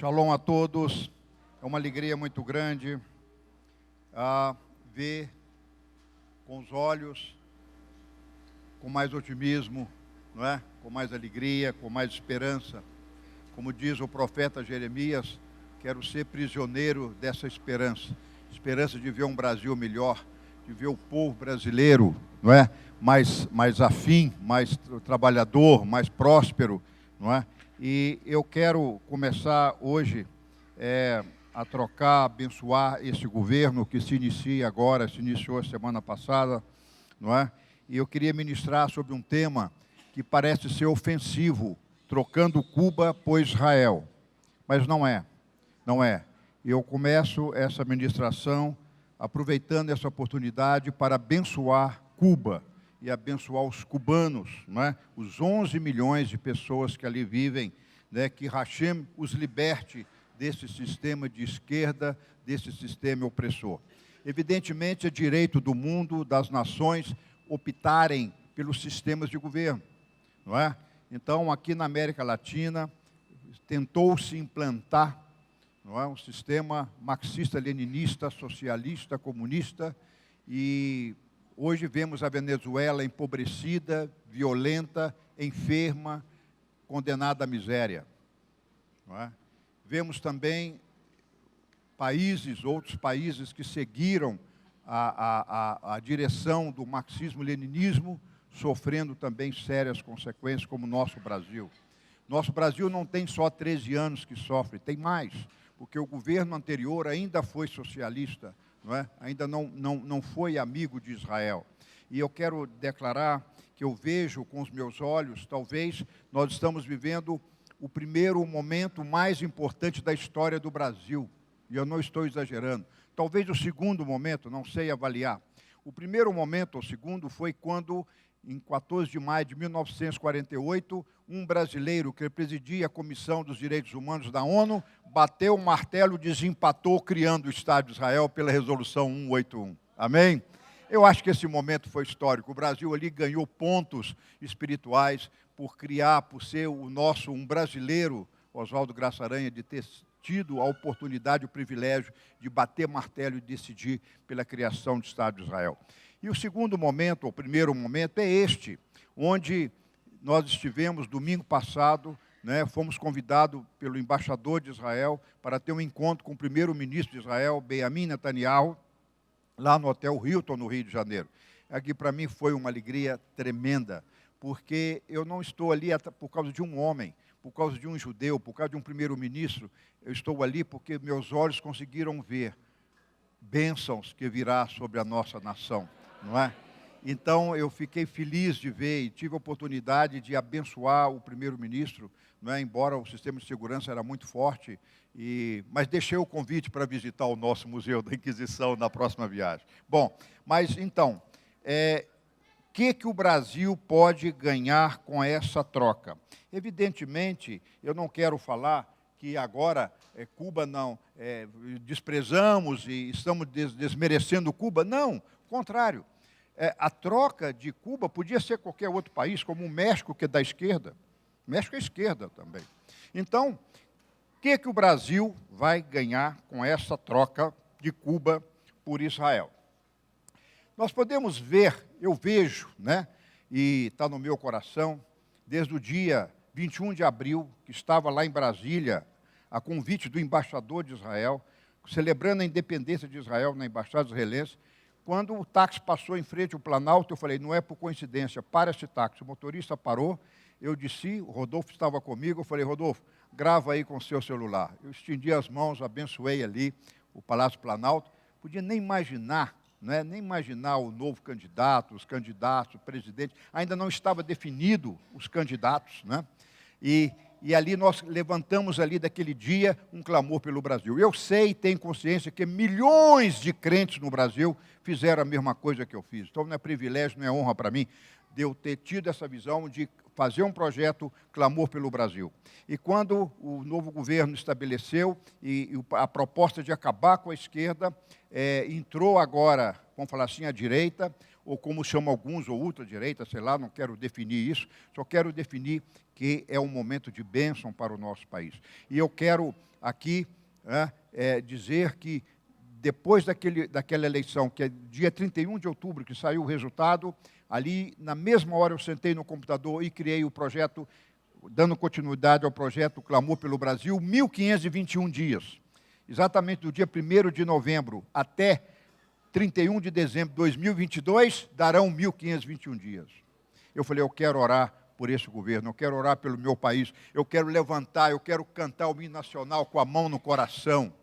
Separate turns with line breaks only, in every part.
Shalom a todos. É uma alegria muito grande ver com os olhos, com mais otimismo, não é? Com mais alegria, com mais esperança. Como diz o profeta Jeremias, quero ser prisioneiro dessa esperança. Esperança de ver um Brasil melhor, de ver o povo brasileiro, não é? Mais afim, mais trabalhador, mais próspero, não é? E eu quero começar hoje a trocar, abençoar esse governo que se inicia agora, se iniciou a semana passada, não é? E eu queria ministrar sobre um tema que parece ser ofensivo, trocando Cuba por Israel, mas não é, não é. Eu começo essa ministração aproveitando essa oportunidade para abençoar Cuba e abençoar os cubanos, não é? Os 11 milhões de pessoas que ali vivem, né? Que Hashem os liberte desse sistema de esquerda, desse sistema opressor. Evidentemente, é direito do mundo, das nações, optarem pelos sistemas de governo, não é? Então, aqui na América Latina, tentou-se implantar, não é, um sistema marxista-leninista, socialista, comunista, e hoje vemos a Venezuela empobrecida, violenta, enferma, condenada à miséria, não é? Vemos também outros países que seguiram a direção do marxismo-leninismo, sofrendo também sérias consequências, como o nosso Brasil. Nosso Brasil não tem só 13 anos que sofre, tem mais, porque o governo anterior ainda foi socialista, não é? Ainda não foi amigo de Israel. E eu quero declarar que eu vejo com os meus olhos, talvez nós estamos vivendo o primeiro momento mais importante da história do Brasil, e eu não estou exagerando. Talvez o segundo momento, não sei avaliar. O primeiro momento, ou segundo, foi quando, em 14 de maio de 1948, um brasileiro que presidia a Comissão dos Direitos Humanos da ONU bateu o martelo e desempatou, criando o Estado de Israel pela Resolução 181. Amém? Eu acho que esse momento foi histórico. O Brasil ali ganhou pontos espirituais por criar, por ser um brasileiro, Oswaldo Graça Aranha, de ter tido a oportunidade, o privilégio de bater martelo e decidir pela criação do Estado de Israel. E o segundo momento, o primeiro momento, é este, onde nós estivemos domingo passado, né, fomos convidados pelo embaixador de Israel para ter um encontro com o primeiro-ministro de Israel, Benjamin Netanyahu, lá no Hotel Hilton, no Rio de Janeiro. Aqui, para mim, foi uma alegria tremenda, porque eu não estou ali por causa de um homem, por causa de um judeu, por causa de um primeiro-ministro. Eu estou ali porque meus olhos conseguiram ver bênçãos que virá sobre a nossa nação, não é? Então, eu fiquei feliz de ver e tive a oportunidade de abençoar o primeiro-ministro, não é? Embora o sistema de segurança era muito forte, mas deixei o convite para visitar o nosso Museu da Inquisição na próxima viagem. Bom, mas então, que o Brasil pode ganhar com essa troca? Evidentemente, eu não quero falar que agora Cuba não, desprezamos e estamos desmerecendo Cuba. Não, ao contrário. A troca de Cuba podia ser qualquer outro país, como o México, que é da esquerda. O México é esquerda também. Então, o que o Brasil vai ganhar com essa troca de Cuba por Israel? Nós podemos ver, eu vejo, né, e está no meu coração, desde o dia 21 de abril, que estava lá em Brasília, a convite do embaixador de Israel, celebrando a independência de Israel na Embaixada Israelense. Quando o táxi passou em frente ao Planalto, eu falei, não é por coincidência, para esse táxi. O motorista parou, eu desci, o Rodolfo estava comigo, eu falei, Rodolfo, grava aí com o seu celular. Eu estendi as mãos, abençoei ali o Palácio Planalto. Podia nem imaginar, né, nem imaginar o novo candidato, os candidatos, o presidente. Ainda não estava definido os candidatos, né? E ali nós levantamos ali daquele dia um clamor pelo Brasil. Eu sei e tenho consciência que milhões de crentes no Brasil fizeram a mesma coisa que eu fiz. Então não é privilégio, não é honra para mim de eu ter tido essa visão de fazer um projeto Clamor pelo Brasil. E quando o novo governo estabeleceu a proposta de acabar com a esquerda, entrou agora, vamos falar assim, a direita, ou como chamam alguns, ou ultradireita, sei lá, não quero definir isso, só quero definir que é um momento de bênção para o nosso país. E eu quero aqui dizer que depois daquela eleição, que é dia 31 de outubro, que saiu o resultado, ali, na mesma hora, eu sentei no computador e criei o projeto, dando continuidade ao projeto Clamor pelo Brasil, 1.521 dias. Exatamente do dia 1º de novembro até 31 de dezembro de 2022, darão 1.521 dias. Eu falei, eu quero orar por esse governo, eu quero orar pelo meu país, eu quero levantar, eu quero cantar o hino nacional com a mão no coração.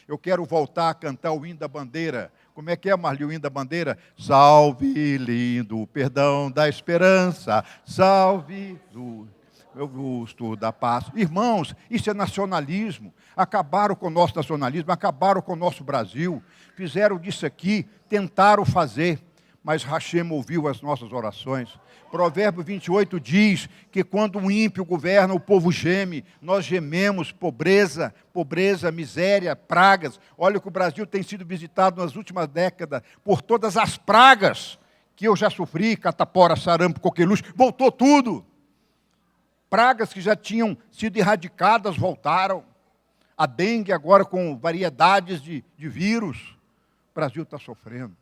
Eu quero voltar a cantar o hino da bandeira. Como é que é, Marli, o hino da bandeira? Salve, lindo, perdão da esperança, salve o gosto da paz. Irmãos, isso é nacionalismo. Acabaram com o nosso nacionalismo, acabaram com o nosso Brasil. Fizeram disso aqui, tentaram fazer, mas Hashem ouviu as nossas orações. Provérbio 28 diz que quando o ímpio governa, o povo geme. Nós gememos pobreza, miséria, pragas. Olha que o Brasil tem sido visitado nas últimas décadas por todas as pragas que eu já sofri, catapora, sarampo, coqueluche, voltou tudo. Pragas que já tinham sido erradicadas voltaram. A dengue agora com variedades de vírus. O Brasil está sofrendo,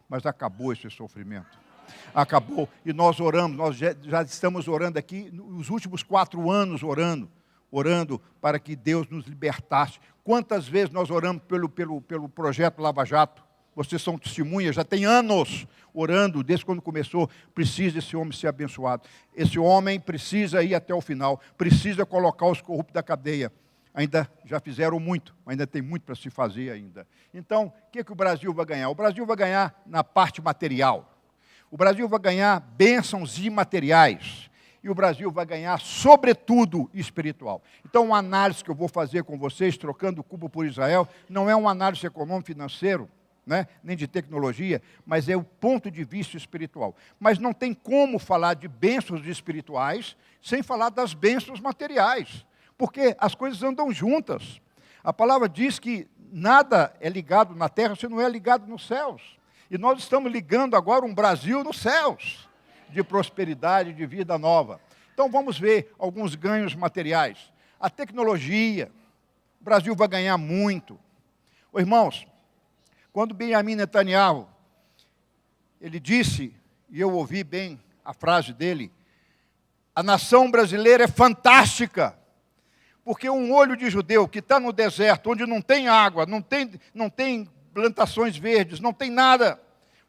mas acabou esse sofrimento. Acabou. E nós oramos, nós já estamos orando aqui, nos últimos 4 anos orando para que Deus nos libertasse. Quantas vezes nós oramos pelo projeto Lava Jato? Vocês são testemunhas, já tem anos orando, desde quando começou. Precisa esse homem ser abençoado. Esse homem precisa ir até o final, precisa colocar os corruptos da cadeia. Ainda já fizeram muito, ainda tem muito para se fazer ainda. Então, o que o Brasil vai ganhar? O Brasil vai ganhar na parte material. O Brasil vai ganhar bênçãos imateriais. E o Brasil vai ganhar, sobretudo, espiritual. Então, uma análise que eu vou fazer com vocês, trocando Cuba por Israel, não é uma análise econômico-financeiro, né, nem de tecnologia, mas é o ponto de vista espiritual. Mas não tem como falar de bênçãos espirituais sem falar das bênçãos materiais, porque as coisas andam juntas. A palavra diz que nada é ligado na terra se não é ligado nos céus. E nós estamos ligando agora um Brasil nos céus, de prosperidade, de vida nova. Então vamos ver alguns ganhos materiais. A tecnologia, o Brasil vai ganhar muito. Ô, irmãos, quando Benjamin Netanyahu, ele disse, e eu ouvi bem a frase dele, a nação brasileira é fantástica, porque um olho de judeu que está no deserto, onde não tem água, não tem plantações verdes, não tem nada,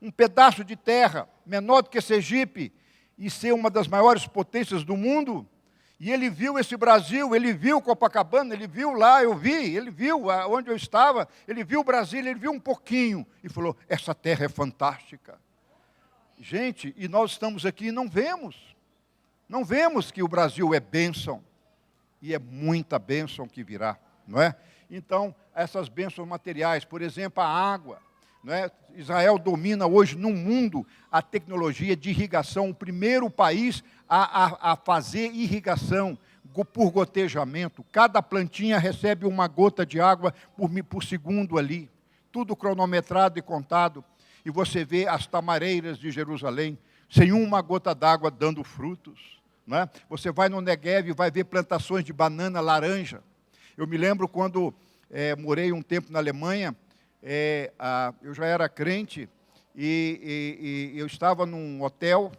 um pedaço de terra menor do que Sergipe, e ser uma das maiores potências do mundo, e ele viu esse Brasil, ele viu Copacabana, ele viu lá, eu vi, ele viu onde eu estava, ele viu o Brasil, ele viu um pouquinho, e falou, essa terra é fantástica. Gente, e nós estamos aqui e não vemos que o Brasil é bênção, e é muita bênção que virá, não é? Então, essas bênçãos materiais, por exemplo, a água, não é? Israel domina hoje no mundo a tecnologia de irrigação, o primeiro país a fazer irrigação por gotejamento. Cada plantinha recebe uma gota de água por segundo ali, tudo cronometrado e contado. E você vê as tamareiras de Jerusalém, sem uma gota d'água dando frutos. Não é? Você vai no Negev e vai ver plantações de banana, laranja. Eu me lembro quando morei um tempo na Alemanha, eu já era crente, e eu estava num hotel,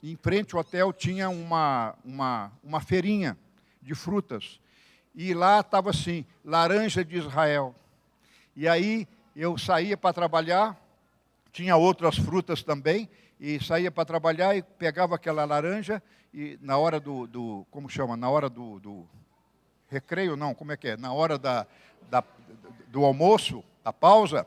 e em frente ao hotel tinha uma feirinha de frutas. E lá estava assim, laranja de Israel. E aí eu saía para trabalhar, tinha outras frutas também, e saía para trabalhar e pegava aquela laranja, e na hora como chama? Na hora do recreio, não, como é que é? Na hora do almoço, da pausa,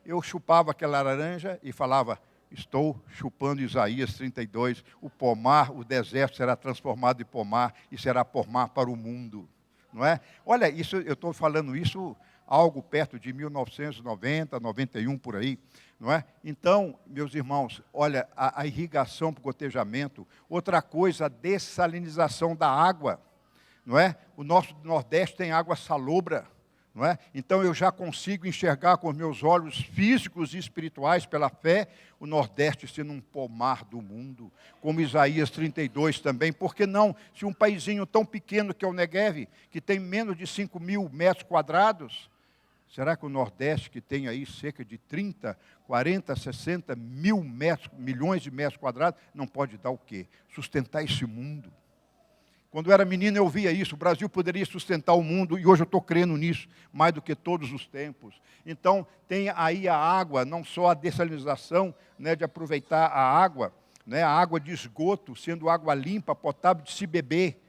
eu chupava aquela laranja e falava, estou chupando Isaías 32, o pomar, o deserto será transformado em pomar e será pomar para o mundo. Não é? Olha, isso, eu estou falando isso algo perto de 1990, 91, por aí. Não é? Então, meus irmãos, olha, a irrigação para o gotejamento, outra coisa, a dessalinização da água. Não é? O nosso Nordeste tem água salobra, não é? Então eu já consigo enxergar com os meus olhos físicos e espirituais pela fé o Nordeste sendo um pomar do mundo, como Isaías 32 também. Por que não? Se um paizinho tão pequeno que é o Negev, que tem menos de 5.000 metros quadrados, será que o Nordeste, que tem aí cerca de 30, 40, 60 milhões de metros quadrados, não pode dar o quê? Sustentar esse mundo. Quando eu era menino, eu via isso. O Brasil poderia sustentar o mundo, e hoje eu estou crendo nisso, mais do que todos os tempos. Então, tem aí a água, não só a dessalinização, né, de aproveitar a água, né, a água de esgoto, sendo água limpa, potável, de se beber.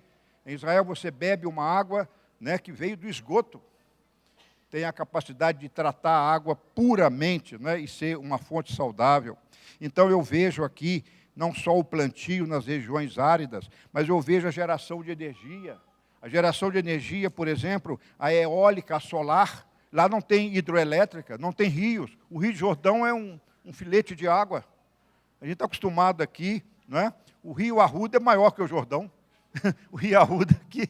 Em Israel, você bebe uma água, né, que veio do esgoto. Tem a capacidade de tratar a água puramente, né, e ser uma fonte saudável. Então, eu vejo aqui não só o plantio nas regiões áridas, mas eu vejo a geração de energia. A geração de energia, por exemplo, a eólica, a solar, lá não tem hidroelétrica, não tem rios. O Rio Jordão é um filete de água. A gente está acostumado aqui, não é? O Rio Arruda é maior que o Jordão. O Rio Arruda aqui,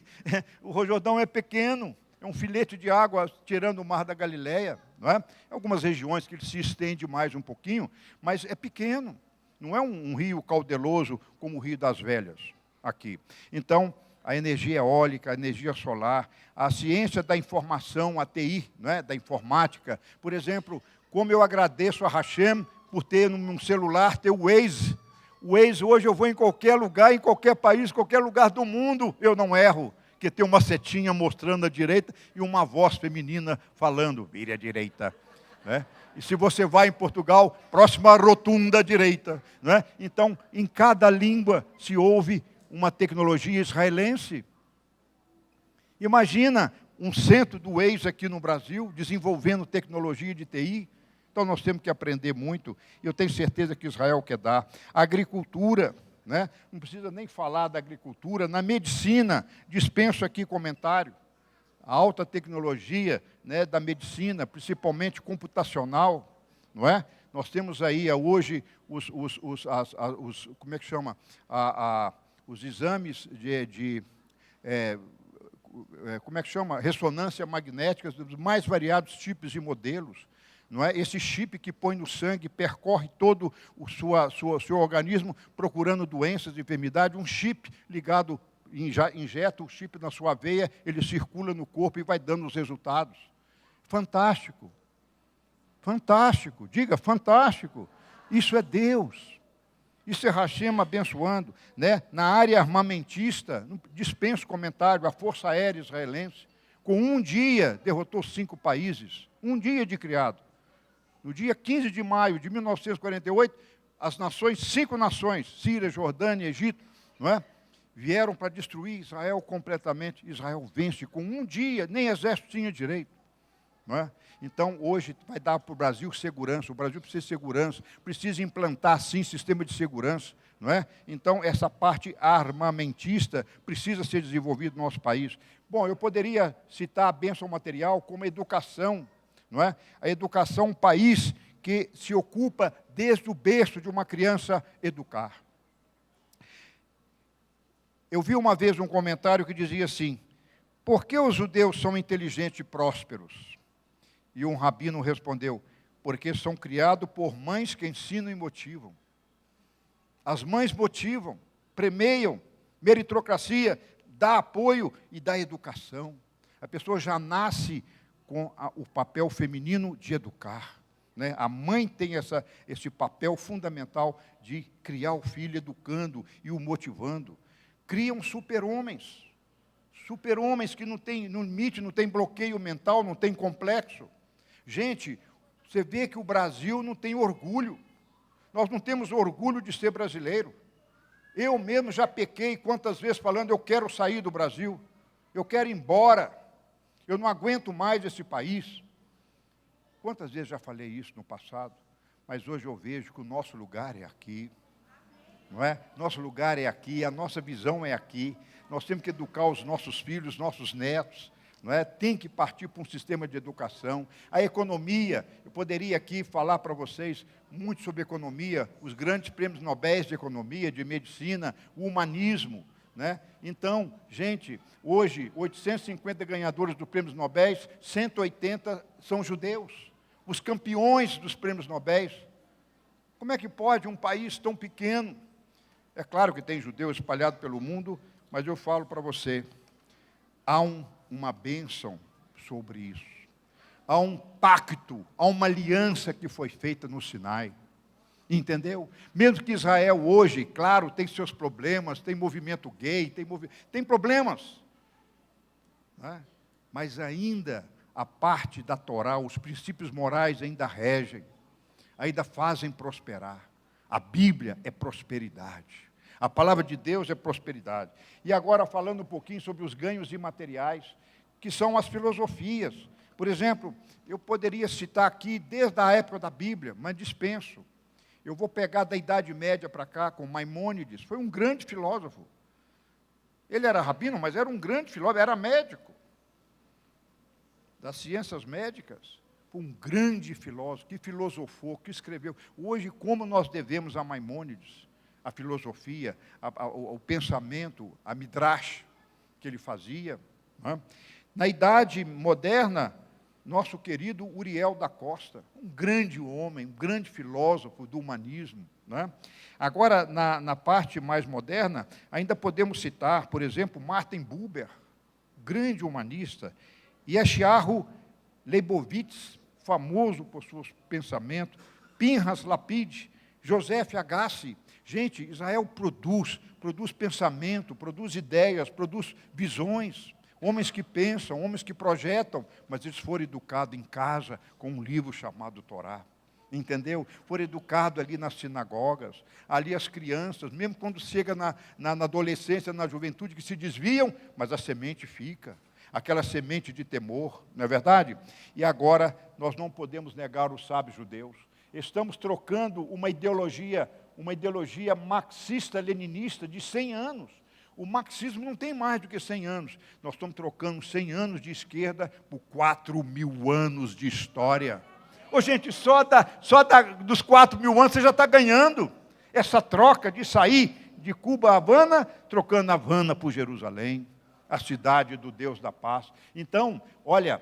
o Jordão é pequeno, é um filete de água tirando o Mar da Galileia, não é? Algumas regiões que ele se estende mais um pouquinho, mas é pequeno. Não é um rio caudeloso como o Rio das Velhas, aqui. Então, a energia eólica, a energia solar, a ciência da informação, a TI, não é? Da informática. Por exemplo, como eu agradeço a Hashem por ter num celular, ter o Waze. O Waze, hoje eu vou em qualquer lugar, em qualquer país, qualquer lugar do mundo, eu não erro, porque tem uma setinha mostrando a direita e uma voz feminina falando, vire à direita, né? E se você vai em Portugal, próxima rotunda à direita, não é? Então, em cada língua se ouve uma tecnologia israelense. Imagina um centro do Waze aqui no Brasil, desenvolvendo tecnologia de TI. Então, nós temos que aprender muito, e eu tenho certeza que Israel quer dar. A agricultura, né? Não precisa nem falar da agricultura. Na medicina, dispenso aqui comentário. A alta tecnologia, né, da medicina, principalmente computacional, não é? Nós temos aí hoje como é que chama? Os exames como é que chama? Ressonância magnética dos mais variados tipos e modelos. Não é? Esse chip que põe no sangue, percorre todo o seu organismo, procurando doenças, enfermidades, um chip ligado, injeta o chip na sua veia, ele circula no corpo e vai dando os resultados. Fantástico. Fantástico. Diga, fantástico. Isso é Deus. Isso é Hashem abençoando. Né? Na área armamentista, não dispenso comentário, a Força Aérea Israelense, com um dia, derrotou 5 países. Um dia de criado. No dia 15 de maio de 1948, as nações, 5 nações, Síria, Jordânia, Egito, não é? Vieram para destruir Israel completamente. Israel vence com um dia, nem exército tinha direito. Não é? Então, hoje, vai dar para o Brasil segurança. O Brasil precisa de segurança, precisa implantar, sim, sistema de segurança. Não é? Então, essa parte armamentista precisa ser desenvolvida no nosso país. Bom, eu poderia citar a bênção material como a educação. Não é? A educação, um país que se ocupa desde o berço de uma criança educar. Eu vi uma vez um comentário que dizia assim, por que os judeus são inteligentes e prósperos? E um rabino respondeu, porque são criados por mães que ensinam e motivam. As mães motivam, premiam, meritocracia, dá apoio e dá educação. A pessoa já nasce com o papel feminino de educar. Né? A mãe tem esse papel fundamental de criar o filho, educando e o motivando. Criam super-homens que não tem limite, não tem bloqueio mental, não tem complexo. Gente, você vê que o Brasil não tem orgulho. Nós não temos orgulho de ser brasileiro. Eu mesmo já pequei quantas vezes falando, eu quero sair do Brasil, eu quero ir embora, eu não aguento mais esse país. Quantas vezes já falei isso no passado, mas hoje eu vejo que o nosso lugar é aqui. Não é? Nosso lugar é aqui, a nossa visão é aqui. Nós temos que educar os nossos filhos, nossos netos, não é? Tem que partir para um sistema de educação. A economia, eu poderia aqui falar para vocês muito sobre economia, os grandes prêmios Nobéis de economia, de medicina, o humanismo, né? Então, gente, hoje, 850 ganhadores dos prêmios Nobel, 180 são judeus, os campeões dos prêmios Nobel. Como é que pode um país tão pequeno? É claro que tem judeus espalhados pelo mundo, mas eu falo para você, há uma bênção sobre isso. Há um pacto, há uma aliança que foi feita no Sinai. Entendeu? Mesmo que Israel hoje, claro, tem seus problemas, tem movimento gay, tem problemas. Né? Mas ainda a parte da Torá, os princípios morais ainda regem, ainda fazem prosperar. A Bíblia é prosperidade. A palavra de Deus é prosperidade. E agora falando um pouquinho sobre os ganhos imateriais, que são as filosofias. Por exemplo, eu poderia citar aqui desde a época da Bíblia, mas dispenso. Eu vou pegar da Idade Média para cá, com Maimônides, foi um grande filósofo. Ele era rabino, mas era um grande filósofo, era médico. Das ciências médicas, foi um grande filósofo, que filosofou, que escreveu. Hoje, como nós devemos a Maimônides, a filosofia, o pensamento, a midrash que ele fazia. Né? Na Idade Moderna, nosso querido Uriel da Costa, um grande homem, um grande filósofo do humanismo. Né? Agora, na parte mais moderna, ainda podemos citar, por exemplo, Martin Buber, grande humanista, e Yeshayahu Leibovitz, famoso por seus pensamentos, Pinhas Lapid, Joseph Agassi. Gente, Israel produz pensamento, produz ideias, produz visões. Homens que pensam, homens que projetam, mas eles foram educados em casa com um livro chamado Torá. Entendeu? Foram educados ali nas sinagogas, ali as crianças, mesmo quando chega na adolescência, na juventude, que se desviam, mas a semente fica. Aquela semente de temor, não é verdade? E agora, nós não podemos negar os sábios judeus. Estamos trocando uma ideologia marxista-leninista de 100 anos. O marxismo não tem mais do que 100 anos. Nós estamos trocando 100 anos de esquerda por 4.000 anos de história. Ô, gente, dos 4.000 anos você já está ganhando. Essa troca de sair de Cuba a Havana, trocando Havana por Jerusalém, a cidade do Deus da paz. Então, olha,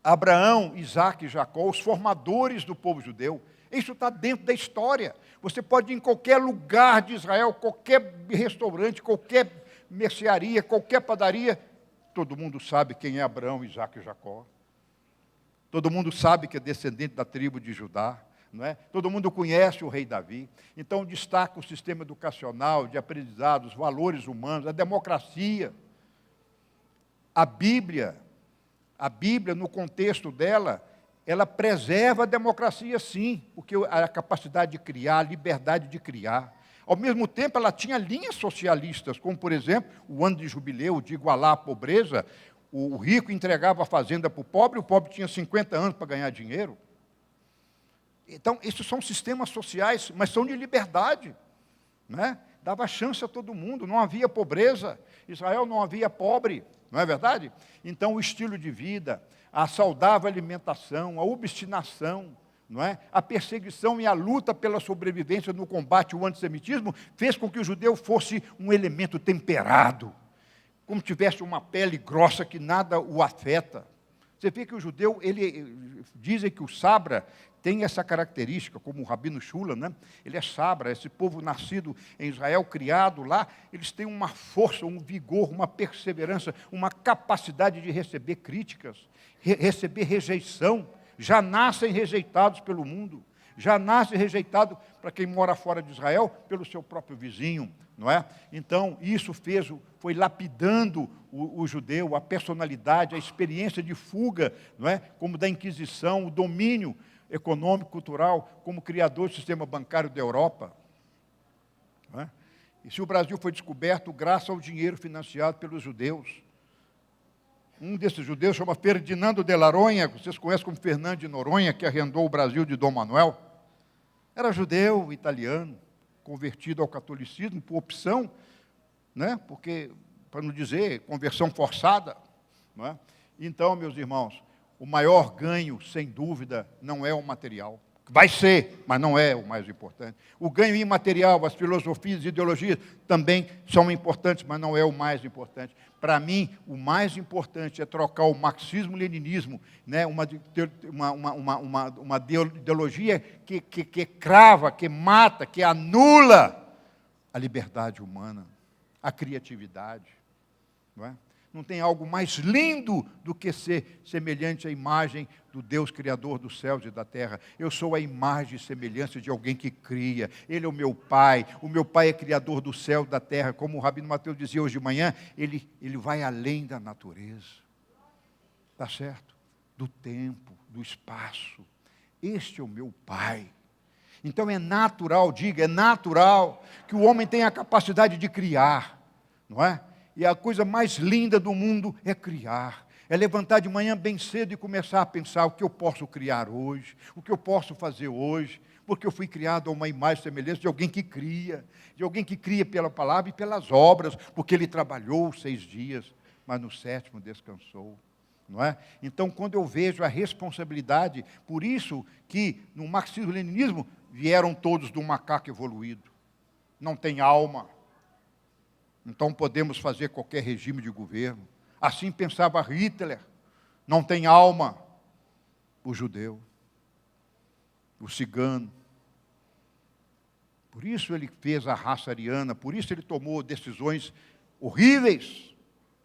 Abraão, Isaac e Jacó, os formadores do povo judeu, isso está dentro da história. Você pode ir em qualquer lugar de Israel, qualquer restaurante, qualquer mercearia, qualquer padaria, todo mundo sabe quem é Abraão, Isaac e Jacó. Todo mundo sabe que é descendente da tribo de Judá, não é? Todo mundo conhece o rei Davi. Então, destaca o sistema educacional, de aprendizado, os valores humanos, a democracia. A Bíblia, no contexto dela, ela preserva a democracia, sim, porque a capacidade de criar, a liberdade de criar. Ao mesmo tempo, ela tinha linhas socialistas, como, por exemplo, o ano de jubileu, de igualar a pobreza. O rico entregava a fazenda para o pobre tinha 50 anos para ganhar dinheiro. Então, esses são sistemas sociais, mas são de liberdade. Né? Dava chance a todo mundo, não havia pobreza. Israel não havia pobre, não é verdade? Então, o estilo de vida, a saudável alimentação, a obstinação, não é? A perseguição e a luta pela sobrevivência no combate ao antissemitismo fez com que o judeu fosse um elemento temperado, como tivesse uma pele grossa que nada o afeta. Você vê que o judeu, dizem que o sabra tem essa característica, como o Rabino Shula, né? Ele é sabra, esse povo nascido em Israel, criado lá, eles têm uma força, um vigor, uma perseverança, uma capacidade de receber críticas, receber rejeição. Já nascem rejeitados pelo mundo, já nascem rejeitados para quem mora fora de Israel, pelo seu próprio vizinho, não é? Então, isso foi lapidando o judeu, a personalidade, a experiência de fuga, não é? Como da Inquisição, o domínio econômico, cultural, como criador do sistema bancário da Europa. Não é? E se o Brasil foi descoberto graças ao dinheiro financiado pelos judeus. Um desses judeus chama Ferdinando de Laronha, vocês conhecem como Fernando de Noronha, que arrendou o Brasil de Dom Manuel. Era judeu, italiano, convertido ao catolicismo por opção, né? Porque, para não dizer, conversão forçada. Não é? Então, meus irmãos, o maior ganho, sem dúvida, não é o material. Vai ser, mas não é o mais importante. O ganho imaterial, as filosofias e ideologias também são importantes, mas não é o mais importante. Para mim, o mais importante é trocar o marxismo-leninismo, né, uma ideologia que crava, que mata, que anula a liberdade humana, a criatividade. Não é? Não tem algo mais lindo do que ser semelhante à imagem do Deus Criador dos céus e da terra. Eu sou a imagem e semelhança de alguém que cria. Ele é o meu Pai é Criador do céu e da terra. Como o Rabino Mateus dizia hoje de manhã, ele vai além da natureza. Está certo? Do tempo, do espaço. Este é o meu Pai. Então é natural, é natural que o homem tenha a capacidade de criar, não é? E a coisa mais linda do mundo é criar. É levantar de manhã bem cedo e começar a pensar o que eu posso criar hoje, o que eu posso fazer hoje, porque eu fui criado a uma imagem e semelhança de alguém que cria pela palavra e pelas obras, porque ele trabalhou 6 dias, mas no 7º descansou. Não é? Então, quando eu vejo a responsabilidade, por isso que no marxismo-leninismo vieram todos do macaco evoluído. Não tem alma. Então podemos fazer qualquer regime de governo. Assim pensava Hitler. Não tem alma o judeu, o cigano. Por isso ele fez a raça ariana, por isso ele tomou decisões horríveis,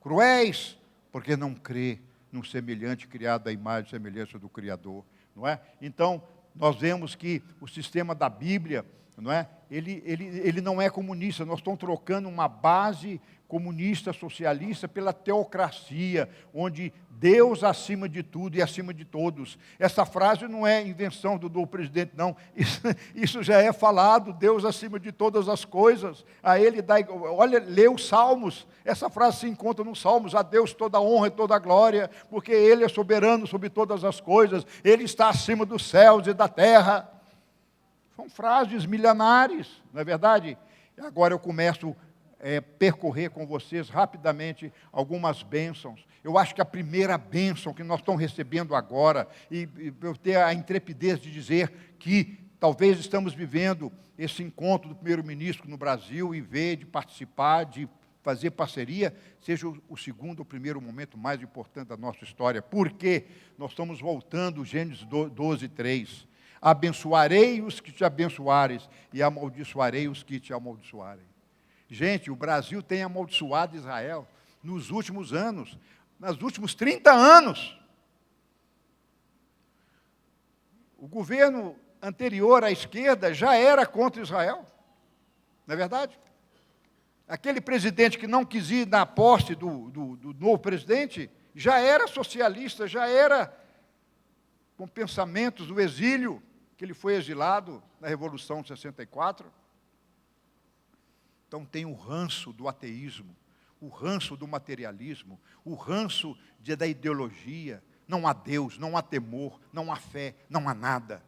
cruéis, porque não crê no semelhante criado à imagem e semelhança do Criador. Não é? Então, nós vemos que o sistema da Bíblia, não é? Ele não é comunista. Nós estamos trocando uma base comunista, socialista, pela teocracia, onde Deus acima de tudo e acima de todos. Essa frase não é invenção do presidente, não. Isso já é falado, Deus acima de todas as coisas. A Ele dá, olha, lê os Salmos. Essa frase se encontra nos Salmos. A Deus toda a honra e toda a glória, porque Ele é soberano sobre todas as coisas. Ele está acima dos céus e da terra. São frases milenares, não é verdade? Agora eu começo a percorrer com vocês rapidamente algumas bênçãos. Eu acho que a primeira bênção que nós estamos recebendo agora, e eu tenho a intrepidez de dizer que talvez estamos vivendo esse encontro do primeiro-ministro no Brasil e ver, de participar, de fazer parceria, seja o segundo ou primeiro momento mais importante da nossa história. Porque nós estamos voltando, Gênesis 12, 3. Abençoarei os que te abençoares e amaldiçoarei os que te amaldiçoarem. Gente, o Brasil tem amaldiçoado Israel nos últimos anos, nos últimos 30 anos. O governo anterior à esquerda já era contra Israel, não é verdade? Aquele presidente que não quis ir na posse do novo presidente, já era socialista, já era com pensamentos do exílio, que ele foi exilado na Revolução de 64. Então tem o ranço do ateísmo, o ranço do materialismo, o ranço da ideologia. Não há Deus, não há temor, não há fé, não há nada.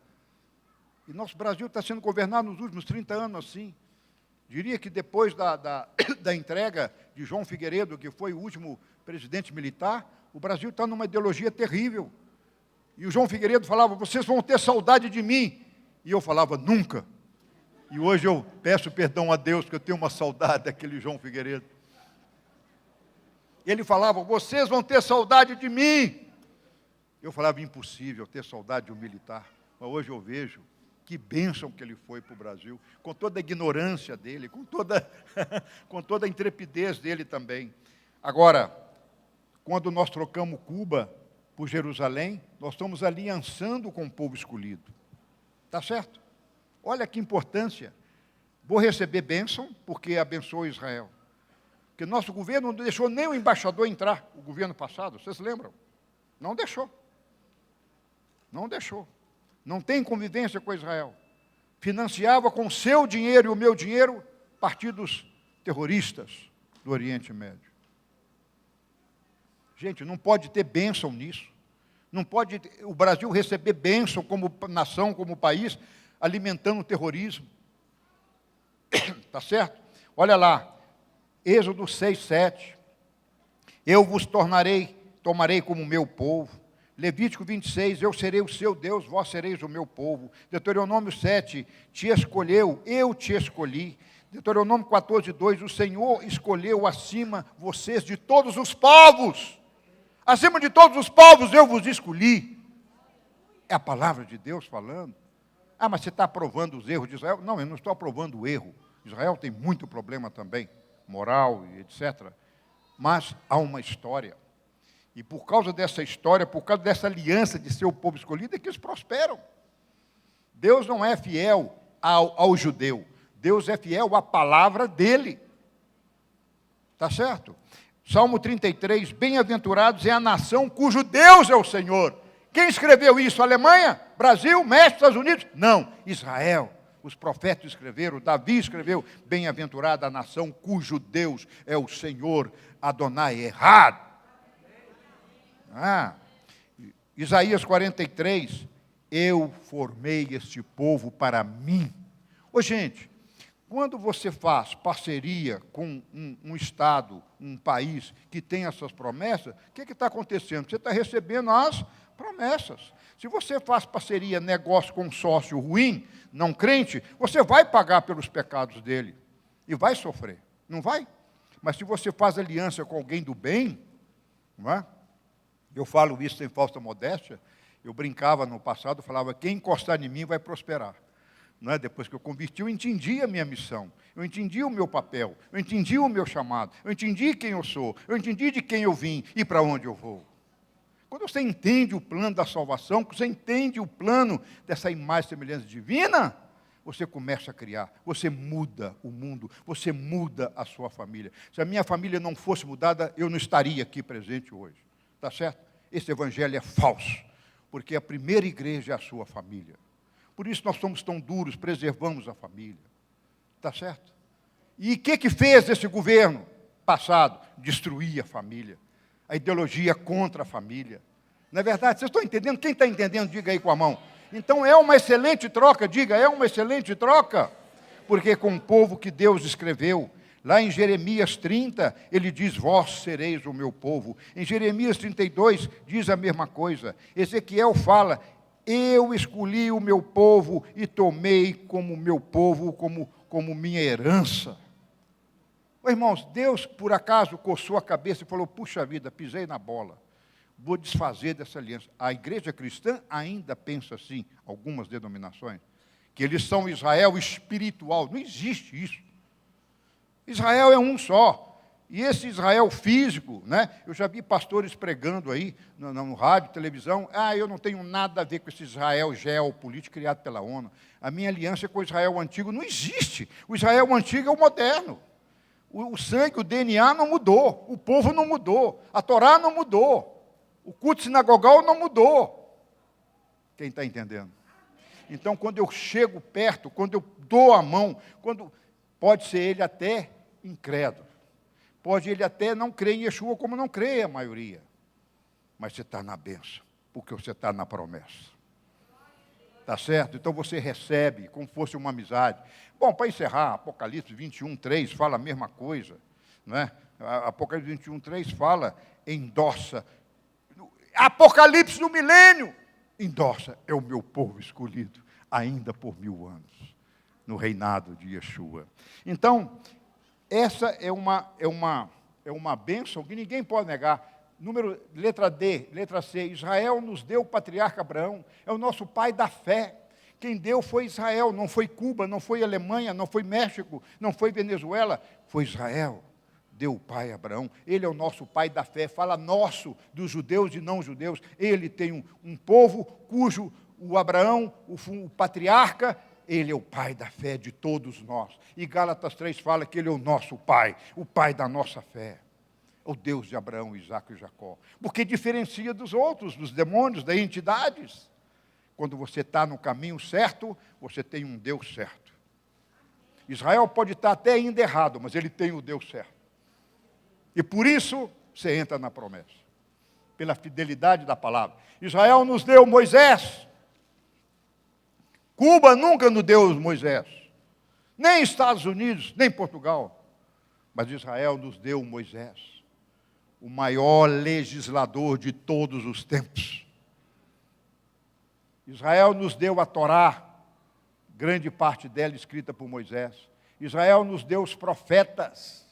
E nosso Brasil está sendo governado nos últimos 30 anos assim. Diria que depois da entrega de João Figueiredo, que foi o último presidente militar, o Brasil está numa ideologia terrível. E o João Figueiredo falava, vocês vão ter saudade de mim. E eu falava, nunca. E hoje eu peço perdão a Deus, porque eu tenho uma saudade daquele João Figueiredo. Ele falava, vocês vão ter saudade de mim. Eu falava, impossível ter saudade de um militar. Mas hoje eu vejo que bênção que ele foi para o Brasil, com toda a ignorância dele, com toda a intrepidez dele também. Agora, quando nós trocamos Cuba por Jerusalém, nós estamos aliançando com o povo escolhido. Está certo? Olha que importância. Vou receber bênção, porque abençoou Israel. Porque nosso governo não deixou nem o embaixador entrar, o governo passado, vocês lembram? Não deixou. Não deixou. Não tem convivência com Israel. Financiava com o seu dinheiro e o meu dinheiro partidos terroristas do Oriente Médio. Gente, não pode ter bênção nisso. Não pode o Brasil receber bênção como nação, como país, alimentando o terrorismo. Está certo? Olha lá, Êxodo 6, 7. Eu vos tomarei como meu povo, Levítico 26, eu serei o seu Deus, vós sereis o meu povo. Deuteronômio 7, te escolheu, eu te escolhi. Deuteronômio 14, 2, o Senhor escolheu acima vocês de todos os povos. Acima de todos os povos eu vos escolhi. É a palavra de Deus falando. Ah, mas você está aprovando os erros de Israel? Não, eu não estou aprovando o erro. Israel tem muito problema também, moral e etc. Mas há uma história. E por causa dessa história, por causa dessa aliança de ser o povo escolhido, é que eles prosperam. Deus não é fiel ao judeu. Deus é fiel à palavra dele. Está certo? Salmo 33, bem-aventurados é a nação cujo Deus é o Senhor. Quem escreveu isso? Alemanha? Brasil? México? Estados Unidos? Não, Israel. Os profetas escreveram, Davi escreveu, bem-aventurada a nação cujo Deus é o Senhor, Adonai Errado. Isaías 43, eu formei este povo para mim. Ô gente, quando você faz parceria com um Estado, um país que tem essas promessas, o que está acontecendo? Você está recebendo as promessas. Se você faz parceria, negócio com um sócio ruim, não crente, você vai pagar pelos pecados dele e vai sofrer, não vai? Mas se você faz aliança com alguém do bem, não é? Eu falo isso sem falsa modéstia, eu brincava no passado, falava, quem encostar em mim vai prosperar. Não é? Depois que eu converti, eu entendi a minha missão, eu entendi o meu papel, eu entendi o meu chamado, eu entendi quem eu sou, eu entendi de quem eu vim e para onde eu vou. Quando você entende o plano da salvação, quando você entende o plano dessa imagem e semelhança divina, você começa a criar, você muda o mundo, você muda a sua família. Se a minha família não fosse mudada, eu não estaria aqui presente hoje. Está certo? Esse evangelho é falso, porque a primeira igreja é a sua família. Por isso nós somos tão duros, preservamos a família. Está certo? E o que fez esse governo passado? Destruir a família. A ideologia contra a família. Não é verdade? Vocês estão entendendo? Quem está entendendo, diga aí com a mão. Então é uma excelente troca, diga, é uma excelente troca. Porque com o povo que Deus escreveu, lá em Jeremias 30, ele diz, vós sereis o meu povo. Em Jeremias 32, diz a mesma coisa. Ezequiel fala, eu escolhi o meu povo e tomei como meu povo, como minha herança. Ô, irmãos, Deus por acaso coçou a cabeça e falou, puxa vida, pisei na bola. Vou desfazer dessa aliança. A igreja cristã ainda pensa assim, algumas denominações, que eles são Israel espiritual. Não existe isso. Israel é um só. E esse Israel físico, né? Eu já vi pastores pregando aí, no rádio, televisão, eu não tenho nada a ver com esse Israel geopolítico criado pela ONU. A minha aliança com o Israel antigo não existe. O Israel antigo é o moderno. O sangue, o DNA não mudou, o povo não mudou, a Torá não mudou, o culto sinagogal não mudou. Quem está entendendo? Então, quando eu chego perto, quando eu dou a mão, pode ser ele até incrédulo, pode ele até não crer em Yeshua como não crê a maioria, mas você está na bênção, porque você está na promessa. Está certo? Então você recebe como fosse uma amizade. Bom, para encerrar, Apocalipse 21, 3 fala a mesma coisa. Não é? Apocalipse 21, 3 fala, endossa. Apocalipse do milênio, endossa, é o meu povo escolhido, ainda por 1000 anos, no reinado de Yeshua. Então, essa é uma bênção que ninguém pode negar. Letra D, letra C, Israel nos deu o patriarca Abraão, é o nosso pai da fé. Quem deu foi Israel, não foi Cuba, não foi Alemanha, não foi México, não foi Venezuela, foi Israel. Deu o pai Abraão, ele é o nosso pai da fé, fala nosso, dos judeus e não judeus. Ele tem um povo cujo o Abraão, o patriarca, ele é o pai da fé de todos nós. E Gálatas 3 fala que ele é o nosso pai, o pai da nossa fé. O Deus de Abraão, Isaque e Jacó. Porque diferencia dos outros, dos demônios, das entidades. Quando você está no caminho certo, você tem um Deus certo. Israel pode estar até ainda errado, mas ele tem o Deus certo. E por isso, você entra na promessa. Pela fidelidade da palavra. Israel nos deu Moisés. Cuba nunca nos deu Moisés. Nem Estados Unidos, nem Portugal. Mas Israel nos deu Moisés. O maior legislador de todos os tempos. Israel nos deu a Torá, grande parte dela escrita por Moisés. Israel nos deu os profetas.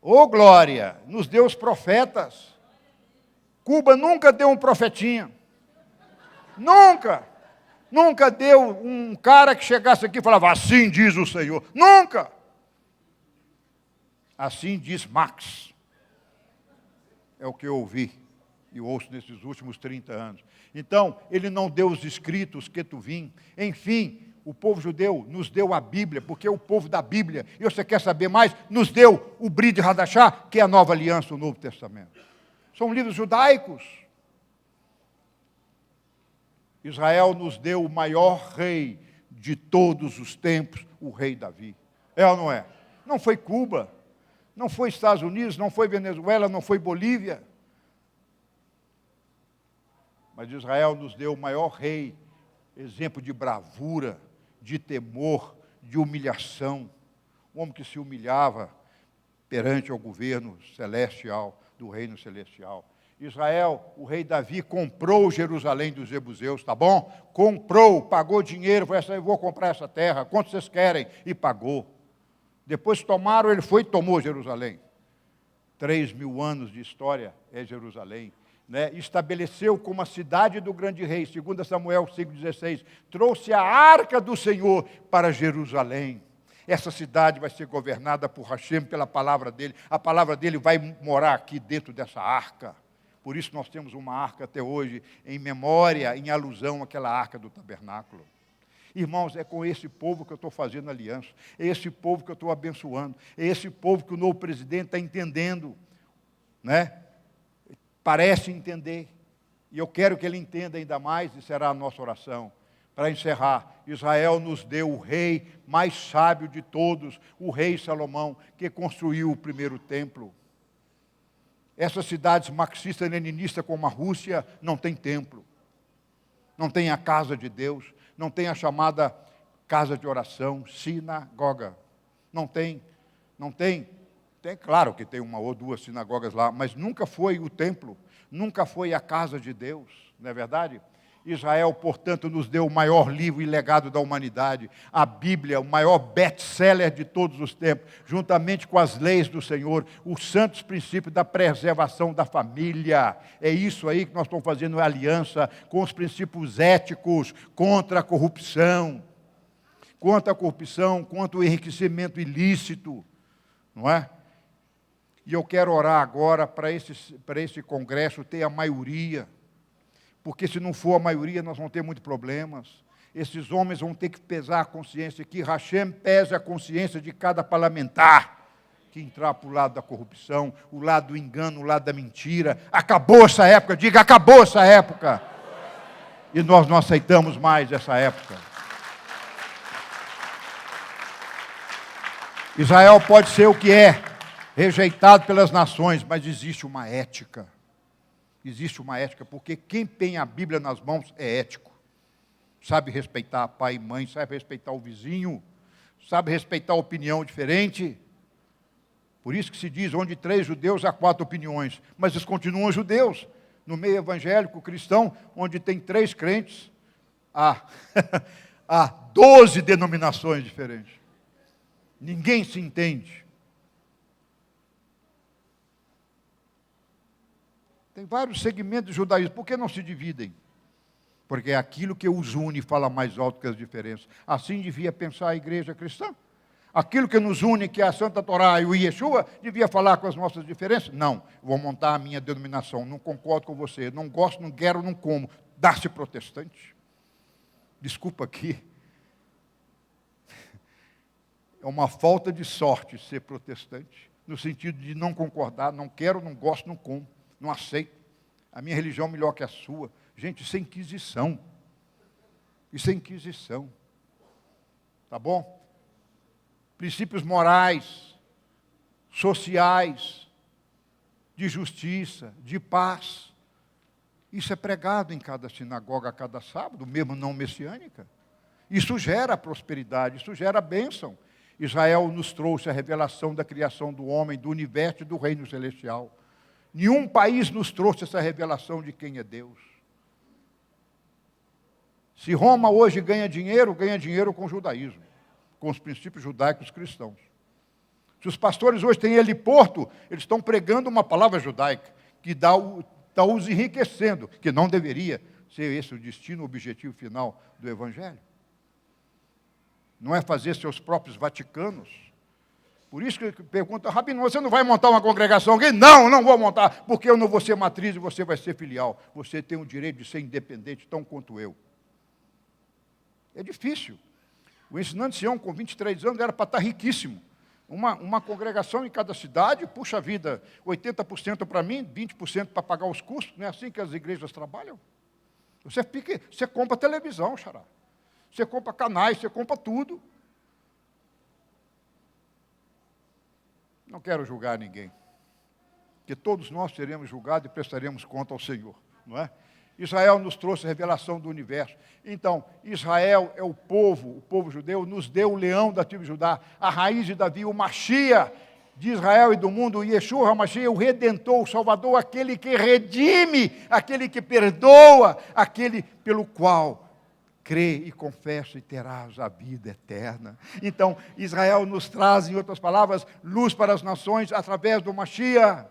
Ô glória, nos deu os profetas. Cuba nunca deu um profetinha. Nunca. Nunca deu um cara que chegasse aqui e falava, assim diz o Senhor. Nunca. Assim diz Max. É o que eu ouvi e ouço nesses últimos 30 anos. Então, ele não deu os escritos, Ketuvim. Enfim, o povo judeu nos deu a Bíblia, porque é o povo da Bíblia. E você quer saber mais? Nos deu o Brit Hadashah, que é a Nova Aliança, o Novo Testamento. São livros judaicos. Israel nos deu o maior rei de todos os tempos, o rei Davi. É ou não é? Não foi Cuba, não foi Estados Unidos, não foi Venezuela, não foi Bolívia. Mas Israel nos deu o maior rei, exemplo de bravura, de temor, de humilhação. Um homem que se humilhava perante o governo celestial, do reino celestial. Israel, o rei Davi comprou Jerusalém dos jebuseus, tá bom? Comprou, pagou dinheiro, falou assim, eu vou comprar essa terra, quanto vocês querem? E pagou. Depois tomaram, ele foi e tomou Jerusalém. 3.000 anos de história é Jerusalém. Né? Estabeleceu como a cidade do grande rei, 2 Samuel 5,16, trouxe a arca do Senhor para Jerusalém. Essa cidade vai ser governada por Hashem, pela palavra dele. A palavra dele vai morar aqui dentro dessa arca. Por isso nós temos uma arca até hoje, em memória, em alusão àquela arca do tabernáculo. Irmãos, é com esse povo que eu estou fazendo aliança, é esse povo que eu estou abençoando, é esse povo que o novo presidente está entendendo, né? Parece entender, e eu quero que ele entenda ainda mais, e será a nossa oração. Para encerrar, Israel nos deu o rei mais sábio de todos, o rei Salomão, que construiu o primeiro templo. Essas cidades marxistas-leninistas como a Rússia não tem templo, não tem a casa de Deus, não tem a chamada casa de oração, sinagoga. Não tem. Tem, claro que tem uma ou duas sinagogas lá, mas nunca foi o templo, nunca foi a casa de Deus, não é verdade? Israel, portanto, nos deu o maior livro e legado da humanidade, a Bíblia, o maior best-seller de todos os tempos, juntamente com as leis do Senhor, os santos princípios da preservação da família. É isso aí que nós estamos fazendo aliança com os princípios éticos contra a corrupção, contra o enriquecimento ilícito, não é? E eu quero orar agora para esse congresso ter a maioria, porque se não for a maioria, nós vamos ter muitos problemas. Esses homens vão ter que pesar a consciência, que Hashem pese a consciência de cada parlamentar que entrar para o lado da corrupção, o lado do engano, o lado da mentira. Acabou essa época, diga, acabou essa época. E nós não aceitamos mais essa época. Israel pode ser o que é, rejeitado pelas nações, mas existe uma ética. Existe uma ética, porque quem tem a Bíblia nas mãos é ético. Sabe respeitar pai e mãe, sabe respeitar o vizinho, sabe respeitar a opinião diferente. Por isso que se diz, onde 3 judeus há 4 opiniões, mas eles continuam judeus. No meio evangélico cristão, onde tem 3 crentes, há 12 denominações diferentes. Ninguém se entende. Tem vários segmentos do judaísmo. Por que não se dividem? Porque é aquilo que os une fala mais alto que as diferenças. Assim devia pensar a igreja cristã. Aquilo que nos une, que é a Santa Torá e o Yeshua, devia falar com as nossas diferenças? Não, vou montar a minha denominação, não concordo com você, não gosto, não quero, não como. Dá-se protestante. Desculpa aqui. É uma falta de sorte ser protestante, no sentido de não concordar, não quero, não gosto, não como. Não aceito. A minha religião é melhor que a sua. Gente, isso é inquisição. Isso é inquisição. Tá bom? Princípios morais, sociais, de justiça, de paz. Isso é pregado em cada sinagoga, a cada sábado, mesmo não messiânica. Isso gera prosperidade, isso gera bênção. Israel nos trouxe a revelação da criação do homem, do universo e do reino celestial. Nenhum país nos trouxe essa revelação de quem é Deus. Se Roma hoje ganha dinheiro com o judaísmo, com os princípios judaicos cristãos. Se os pastores hoje têm heliporto, eles estão pregando uma palavra judaica, que está os enriquecendo, que não deveria ser esse o destino, o objetivo final do Evangelho. Não é fazer seus próprios Vaticanos. Por isso que pergunta, Rabino, você não vai montar uma congregação aqui? Não, não vou montar, porque eu não vou ser matriz e você vai ser filial. Você tem o direito de ser independente, tão quanto eu. É difícil. O ensinante Sião, com 23 anos, era para estar riquíssimo. Uma congregação em cada cidade, puxa vida, 80% para mim, 20% para pagar os custos. Não é assim que as igrejas trabalham? Você compra televisão, xará. Você compra canais, você compra tudo. Não quero julgar ninguém, porque todos nós seremos julgados e prestaremos conta ao Senhor, não é? Israel nos trouxe a revelação do universo. Então, Israel é o povo judeu, nos deu o leão da tribo de Judá, a raiz de Davi, o Machia de Israel e do mundo, o Yeshua HaMashiach, o Redentor, o Salvador, aquele que redime, aquele que perdoa, aquele pelo qual crê e confessa e terás a vida eterna. Então, Israel nos traz, em outras palavras, luz para as nações através do Machia,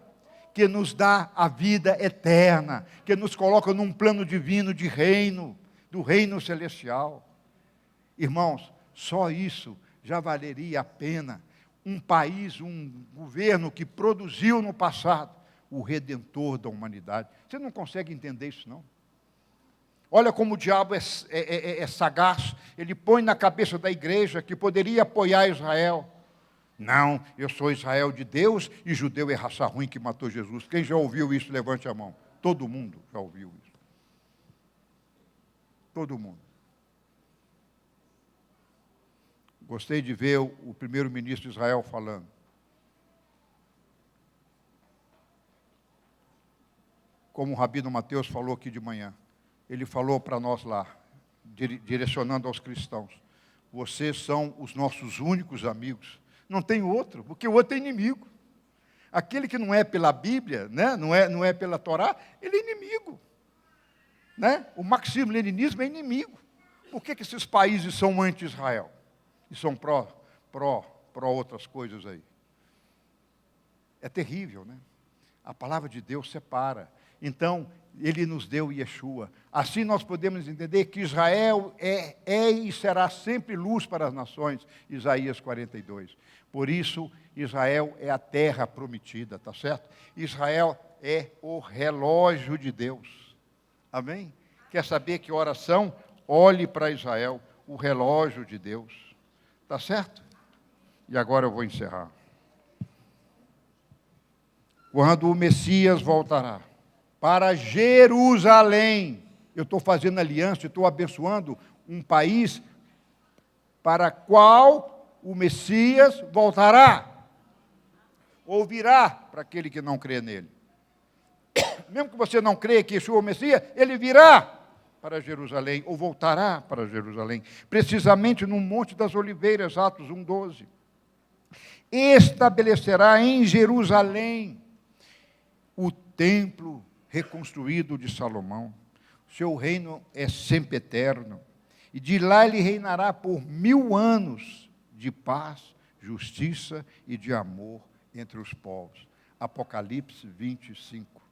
que nos dá a vida eterna, que nos coloca num plano divino de reino, do reino celestial. Irmãos, só isso já valeria a pena. Um país, um governo que produziu no passado o Redentor da humanidade. Você não consegue entender isso, não? Olha como o diabo é sagaz. Ele põe na cabeça da igreja que poderia apoiar Israel. Não, eu sou Israel de Deus e judeu é raça ruim que matou Jesus. Quem já ouviu isso, levante a mão. Todo mundo já ouviu isso. Todo mundo. Gostei de ver o primeiro-ministro de Israel falando. Como o Rabino Mateus falou aqui de manhã. Ele falou para nós lá, direcionando aos cristãos. Vocês são os nossos únicos amigos. Não tem outro, porque o outro é inimigo. Aquele que não é pela Bíblia, né? não é pela Torá, ele é inimigo. Né? O marxismo-leninismo é inimigo. Por que esses países são anti-Israel? E são pró outras coisas aí? É terrível, né? A palavra de Deus separa. Então, ele nos deu Yeshua. Assim nós podemos entender que Israel é e será sempre luz para as nações. Isaías 42. Por isso, Israel é a terra prometida, tá certo? Israel é o relógio de Deus. Amém? Quer saber que oração? Olhe para Israel, o relógio de Deus. Tá certo? E agora eu vou encerrar. Quando o Messias voltará para Jerusalém, eu estou fazendo aliança, estou abençoando um país para qual o Messias voltará, ou virá para aquele que não crê nele. Mesmo que você não crê que Yeshua é o Messias, ele virá para Jerusalém, ou voltará para Jerusalém, precisamente no Monte das Oliveiras, Atos 1:12. Estabelecerá em Jerusalém o templo reconstruído de Salomão. Seu reino é sempre eterno. E de lá ele reinará por 1000 anos de paz, justiça e de amor entre os povos. Apocalipse 25.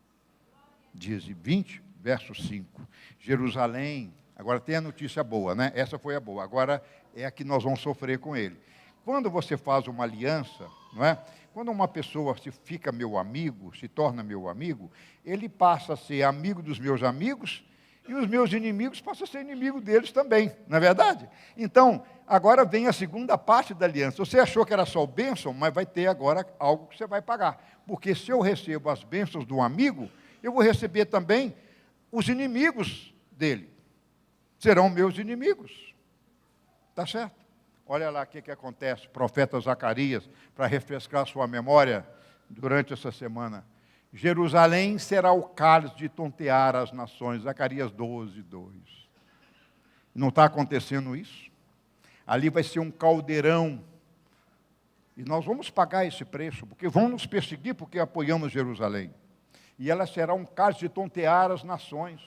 Diz 20, verso 5. Jerusalém, agora tem a notícia boa, né? Essa foi a boa. Agora é a que nós vamos sofrer com ele. Quando você faz uma aliança, não é? Quando uma pessoa fica meu amigo, se torna meu amigo, ele passa a ser amigo dos meus amigos e os meus inimigos passam a ser inimigo deles também, não é verdade? Então, agora vem a segunda parte da aliança. Você achou que era só bênção, mas vai ter agora algo que você vai pagar. Porque se eu recebo as bênçãos do amigo, eu vou receber também os inimigos dele. Serão meus inimigos. Está certo? Olha lá o que acontece, profeta Zacarias, para refrescar sua memória durante essa semana. Jerusalém será o cálice de tontear as nações. Zacarias 12:2. Não está acontecendo isso? Ali vai ser um caldeirão. E nós vamos pagar esse preço, porque vão nos perseguir porque apoiamos Jerusalém. E ela será um cálice de tontear as nações.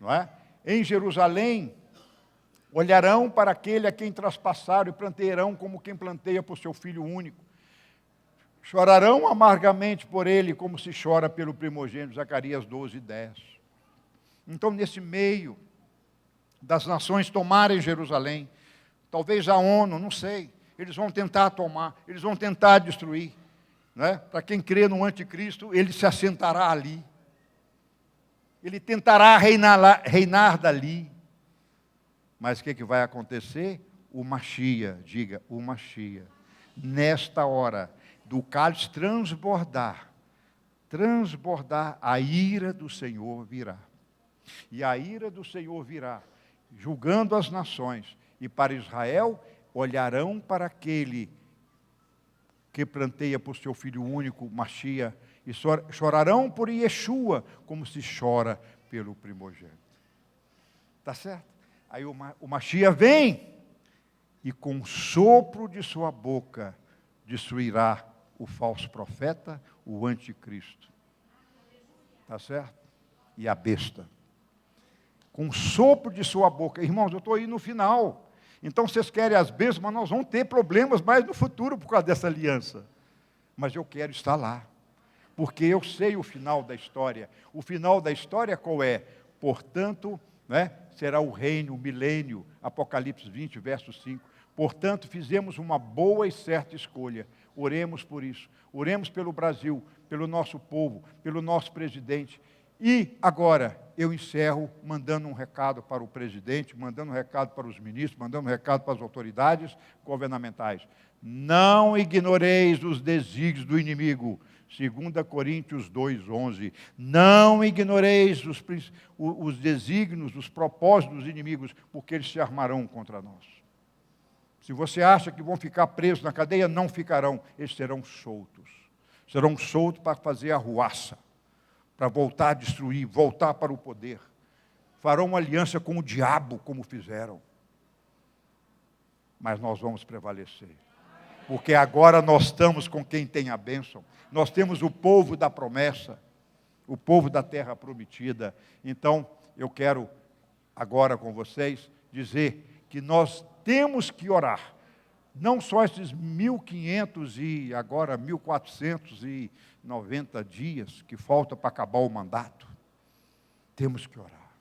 Não é? Em Jerusalém, Olharão para aquele a quem traspassaram e plantearão como quem planteia por seu filho único. Chorarão amargamente por ele, como se chora pelo primogênito. Zacarias 12, 10. Então, nesse meio das nações tomarem Jerusalém, talvez a ONU, não sei, eles vão tentar tomar, eles vão tentar destruir. Né? Para quem crê no anticristo, ele se assentará ali. Ele tentará reinar dali. Mas o que vai acontecer? O Machia, diga, o Machia. Nesta hora, do cálice transbordar, a ira do Senhor virá. E a ira do Senhor virá, julgando as nações. E para Israel, olharão para aquele que planteia por seu filho único, Machia, e chorarão por Yeshua, como se chora pelo primogênito. Está certo? Aí o Machia vem, e com o sopro de sua boca, destruirá o falso profeta, o anticristo. Está certo? E a besta. Com o sopro de sua boca. Irmãos, eu estou aí no final. Então vocês querem as bênçãos, mas nós vamos ter problemas mais no futuro por causa dessa aliança. Mas eu quero estar lá. Porque eu sei o final da história. O final da história qual é? Portanto, né, será o reino, o milênio, Apocalipse 20, verso 5. Portanto, fizemos uma boa e certa escolha. Oremos por isso. Oremos pelo Brasil, pelo nosso povo, pelo nosso presidente. E agora eu encerro mandando um recado para o presidente, mandando um recado para os ministros, mandando um recado para as autoridades governamentais. Não ignoreis os desígnios do inimigo. 2 Coríntios 2:11. Não ignoreis os desígnios, os propósitos dos inimigos, porque eles se armarão contra nós. Se você acha que vão ficar presos na cadeia, não ficarão. Eles serão soltos. Serão soltos para fazer arruaça, para voltar a destruir, voltar para o poder. Farão uma aliança com o diabo, como fizeram. Mas nós vamos prevalecer. Porque agora nós estamos com quem tem a bênção. Nós temos o povo da promessa, o povo da terra prometida. Então, eu quero agora com vocês dizer que nós temos que orar. Não só esses 1.500 e agora 1.490 dias que falta para acabar o mandato. Temos que orar.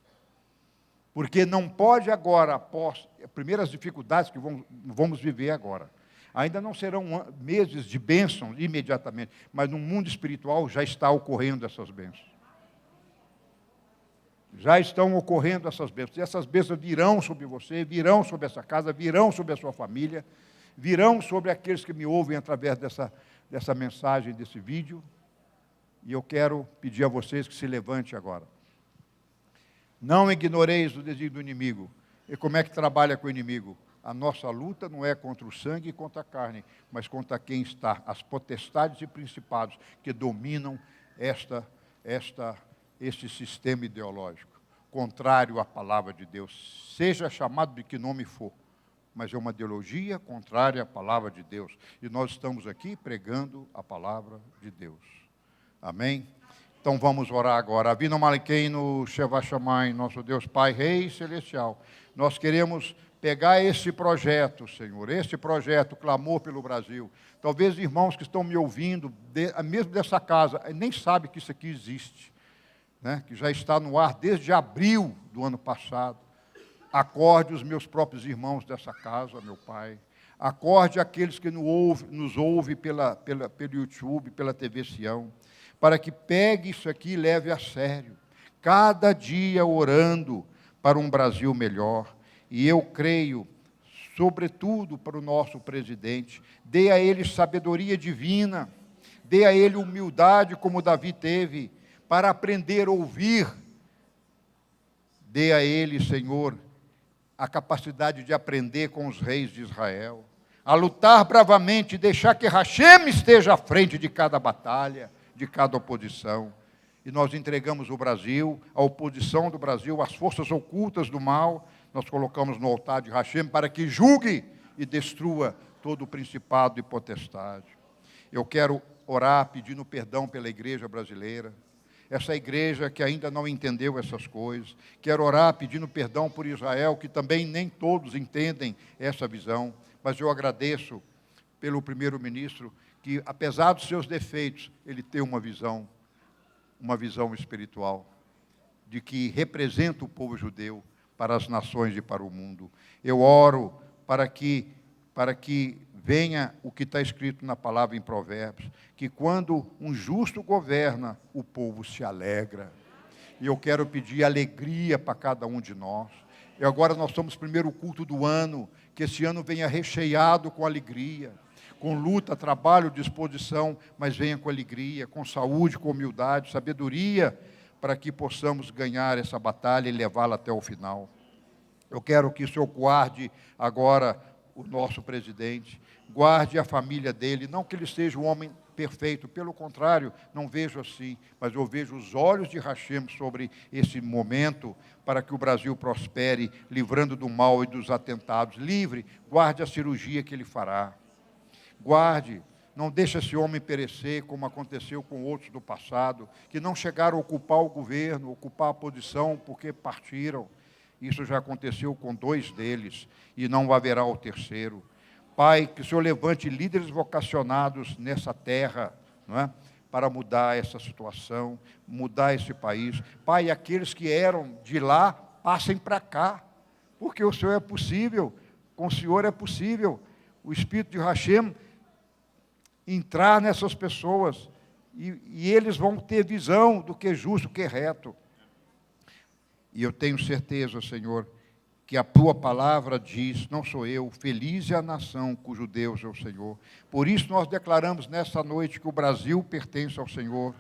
Porque não pode agora, após as primeiras dificuldades que vamos viver agora, ainda não serão meses de bênção imediatamente, mas no mundo espiritual já está ocorrendo essas bênçãos. Já estão ocorrendo essas bênçãos. E essas bênçãos virão sobre você, virão sobre essa casa, virão sobre a sua família, virão sobre aqueles que me ouvem através dessa mensagem, desse vídeo. E eu quero pedir a vocês que se levante agora. Não ignoreis o desígnio do inimigo. E como é que trabalha com o inimigo? A nossa luta não é contra o sangue e contra a carne, mas contra quem está, as potestades e principados que dominam este sistema ideológico, contrário à palavra de Deus, seja chamado de que nome for, mas é uma ideologia contrária à palavra de Deus, e nós estamos aqui pregando a palavra de Deus. Amém? Então vamos orar agora. Avinu Malkeinu Sheva Shamayim, nosso Deus Pai, Rei Celestial, nós queremos pegar esse projeto, Senhor, esse projeto, clamor pelo Brasil. Talvez irmãos que estão me ouvindo, mesmo dessa casa, nem sabem que isso aqui existe, né? Que já está no ar desde abril do ano passado. Acorde os meus próprios irmãos dessa casa, meu Pai. Acorde aqueles que nos ouvem pelo YouTube, pela TV Sião, para que pegue isso aqui e leve a sério. Cada dia orando para um Brasil melhor. E eu creio, sobretudo para o nosso presidente, dê a ele sabedoria divina, dê a ele humildade como Davi teve, para aprender a ouvir. Dê a ele, Senhor, a capacidade de aprender com os reis de Israel, a lutar bravamente e deixar que Hashem esteja à frente de cada batalha, de cada oposição. E nós entregamos o Brasil, a oposição do Brasil, as forças ocultas do mal, nós colocamos no altar de Hashem para que julgue e destrua todo o principado e potestade. Eu quero orar pedindo perdão pela igreja brasileira. essa igreja que ainda não entendeu essas coisas. Quero orar pedindo perdão por Israel, que também nem todos entendem essa visão. Mas eu agradeço pelo primeiro-ministro, que apesar dos seus defeitos, ele tem uma visão espiritual, de que representa o povo judeu para as nações e para o mundo. Eu oro para que venha o que está escrito na palavra em Provérbios, que quando um justo governa, o povo se alegra. E eu quero pedir alegria para cada um de nós. E agora nós estamos no primeiro culto do ano, que esse ano venha recheado com alegria, com luta, trabalho, disposição, mas venha com alegria, com saúde, com humildade, sabedoria, para que possamos ganhar essa batalha e levá-la até o final. Eu quero que o Senhor guarde agora o nosso presidente, guarde a família dele, não que ele seja um homem perfeito, pelo contrário, não vejo assim, mas eu vejo os olhos de Hashem sobre esse momento, para que o Brasil prospere, livrando do mal e dos atentados. Livre, guarde a cirurgia que ele fará. Guarde, não deixe esse homem perecer, como aconteceu com outros do passado, que não chegaram a ocupar o governo, ocupar a posição, porque partiram. Isso já aconteceu com 2 deles, e não haverá o terceiro. Pai, que o Senhor levante líderes vocacionados nessa terra, não é? Para mudar essa situação, mudar esse país. Pai, aqueles que eram de lá, passem para cá, porque o Senhor é possível, com o Senhor é possível. O Espírito de Hashem entrar nessas pessoas, e eles vão ter visão do que é justo, do que é reto. E eu tenho certeza, Senhor, que a Tua palavra diz, não sou eu, feliz é a nação cujo Deus é o Senhor. Por isso nós declaramos nesta noite que o Brasil pertence ao Senhor.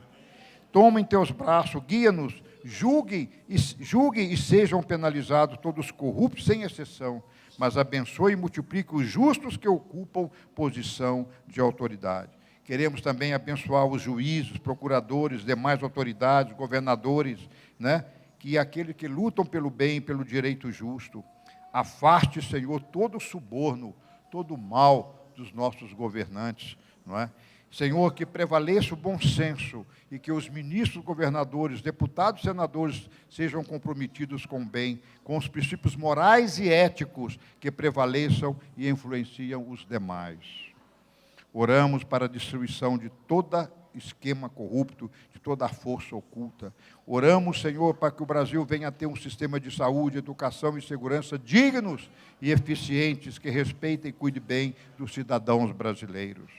Toma em Teus braços, guia-nos, julgue e sejam penalizados todos os corruptos, sem exceção, mas abençoe e multiplique os justos que ocupam posição de autoridade. Queremos também abençoar os juízes, procuradores, demais autoridades, governadores, né? Que aqueles que lutam pelo bem e pelo direito justo. Afaste, Senhor, todo o suborno, todo o mal dos nossos governantes, não é? Senhor, que prevaleça o bom senso e que os ministros, governadores, deputados, senadores sejam comprometidos com o bem, com os princípios morais e éticos que prevaleçam e influenciam os demais. Oramos para a destruição de todo esquema corrupto, de toda a força oculta. Oramos, Senhor, para que o Brasil venha a ter um sistema de saúde, educação e segurança dignos e eficientes, que respeitem e cuidem bem dos cidadãos brasileiros.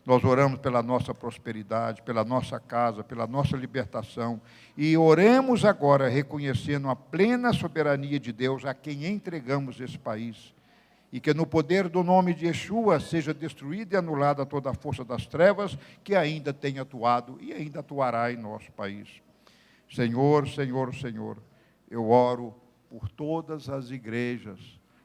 Nós oramos pela nossa prosperidade, pela nossa casa, pela nossa libertação, e oremos agora reconhecendo a plena soberania de Deus a quem entregamos esse país, e que no poder do nome de Yeshua seja destruída e anulada toda a força das trevas que ainda tem atuado e ainda atuará em nosso país. Senhor, Senhor, Senhor, eu oro por todas as igrejas,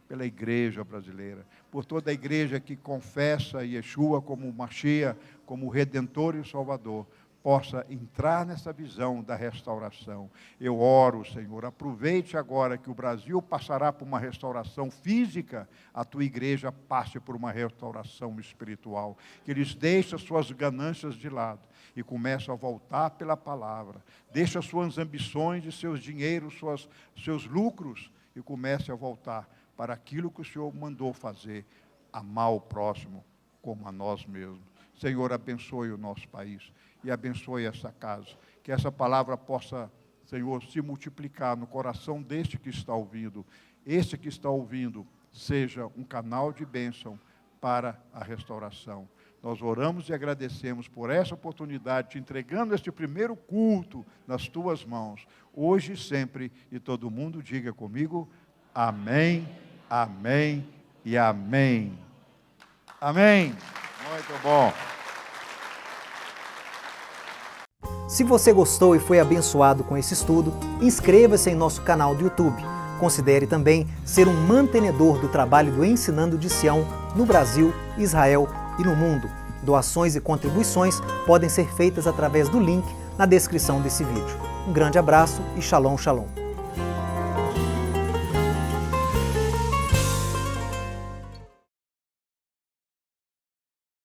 pela igreja brasileira, por toda a igreja que confessa Yeshua como Mashiach, como Redentor e Salvador, possa entrar nessa visão da restauração. Eu oro, Senhor, aproveite agora que o Brasil passará por uma restauração física, a Tua igreja passe por uma restauração espiritual, que eles deixem as suas ganâncias de lado e comecem a voltar pela palavra, deixem as suas ambições e seus dinheiros, seus lucros, e comecem a voltar para aquilo que o Senhor mandou fazer, amar o próximo como a nós mesmos. Senhor, abençoe o nosso país e abençoe essa casa. Que essa palavra possa, Senhor, se multiplicar no coração deste que está ouvindo. Este que está ouvindo seja um canal de bênção para a restauração. Nós oramos e agradecemos por essa oportunidade, te entregando este primeiro culto nas Tuas mãos, hoje e sempre. E todo mundo diga comigo, amém, amém e amém. Amém. Muito bom.
Se você gostou e foi abençoado com esse estudo, inscreva-se em nosso canal do YouTube. Considere também ser um mantenedor do trabalho do Ensinando de Sião no Brasil, Israel e no mundo. Doações e contribuições podem ser feitas através do link na descrição desse vídeo. Um grande abraço e Shalom, Shalom.